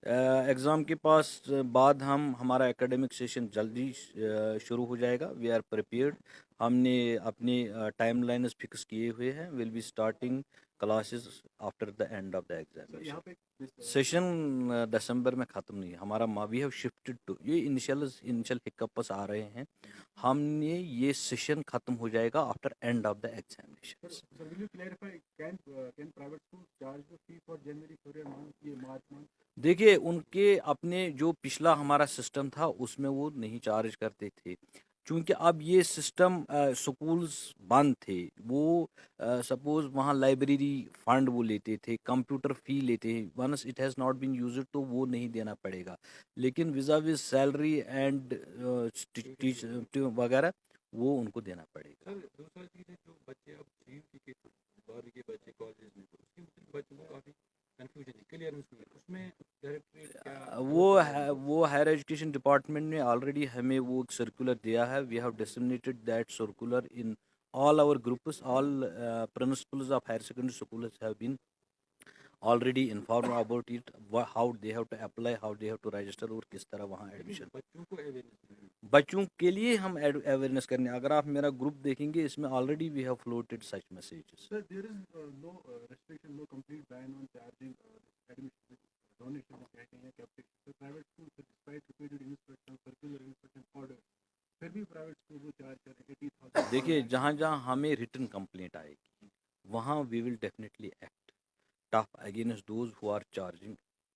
Exam के पास बाद हमारा एकेडमिक सेशन जल्दी शुरू हो जाएगा. We are prepared. हमने अपने टाइमलाइंस फिक्स किए हुए हैं. Will be starting classes after the end of the examination. Session दिसंबर में ख़त्म नहीं है हमारा. वी हैव शिफ्टेड टू, ये इनिशियल हिकअप्स आ रहे हैं. हमने ये सेशन ख़त्म हो जाएगा after end of the examination. Sir, will you clarify, can private schools charge the fee for January, February month, ये March month? देखिए, उनके अपने जो पिछला हमारा सिस्टम था उसमें वो नहीं चार्ज करते थे. चूंकि अब ये सिस्टम स्कूल्स बंद थे, वो सपोज वहाँ लाइब्रेरी फंड वो लेते थे, कंप्यूटर फी लेते हैं. Once it has not been used तो वो नहीं देना पड़ेगा. लेकिन विजा विज सैलरी एंड वगैरह वो उनको देना पड़ेगा. सर दूसरा चीज़ है, जो बच्चे अब जीएमटी के 12वीं के बच्चे कॉलेज में, तो उसके मतलब बच्चों को काफ़ी कन्फ्यूजन है, क्लियरेंस नहीं है उसमें. डायरेक्टरेट क्या वो हायर एजुकेशन डिपार्टमेंट ने ऑलरेडी हमें वो एक सर्कुलर दिया है. We have disseminated that circular in all our groups. All principals of higher secondary schools have been already informed about it, how they have to apply, how they have to register और किस तरह वहाँ admission. बच्चों को awareness. बच्चों के लिए हम अवेयरनेस करने, अगर आप मेरा ग्रुप देखेंगे इसमें already we have floated such messages. Sir, there is no restriction, no complete ban on charging admission with donation of criteria capital. So private schools, despite repeated inspection, circular inspection order, फिर भी private school को charge करें 80,000. देखिए, जहाँ जहाँ हमें written complaint आएगी वहाँ we will definitely act tough against those who are charging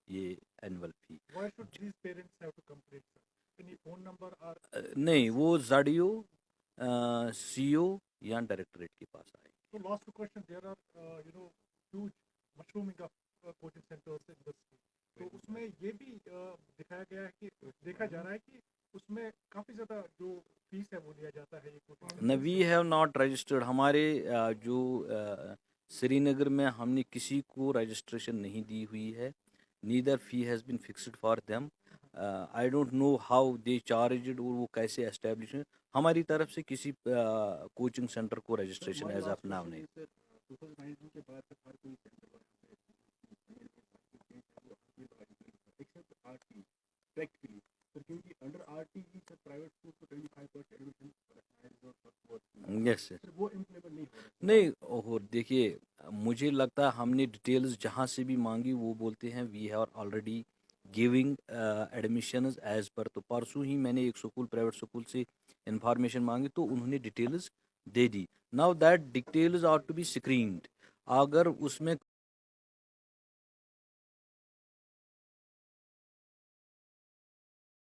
ये annual fee. Why should these parents have to complain, sir? Any phone number or नहीं, वो ZDO CO या डायरेक्टरेट के पास आएगी. so last question, there are huge mushrooming of coaching centers in the school. तो उसमें ये भी दिखाया गया है कि देखा जा रहा है कि उसमें काफी ज्यादा जो फीस है वो लिया जाता है ये कोचिंग. न, वी हैव नॉट रजिस्टर्ड. हमारे जो श्रीनगर में हमने किसी को रजिस्ट्रेशन नहीं दी हुई है. Neither fee has been fixed for them. I don't know how they charged और वो कैसे एस्टेब्लिश है. हमारी तरफ से किसी कोचिंग सेंटर को रजिस्ट्रेशन एज ऑफ नाउ नहीं. 2019 के बाद तक हर कोई centre except RT practically, sir क्योंकि under RT sir private school को 25% एडमिशन यस सर. वो इम्प्लीमेंट नहीं हो रहा. नहीं, और देखिए, मुझे लगता है हमने डिटेल्स जहाँ से भी मांगी वो बोलते हैं we have already giving admissions as per. तो परसों ही मैंने एक स्कूल, प्राइवेट स्कूल से इंफॉर्मेशन मांगी तो उन्होंने डिटेल्स दे दी. Now that details are to be screened. अगर उसमें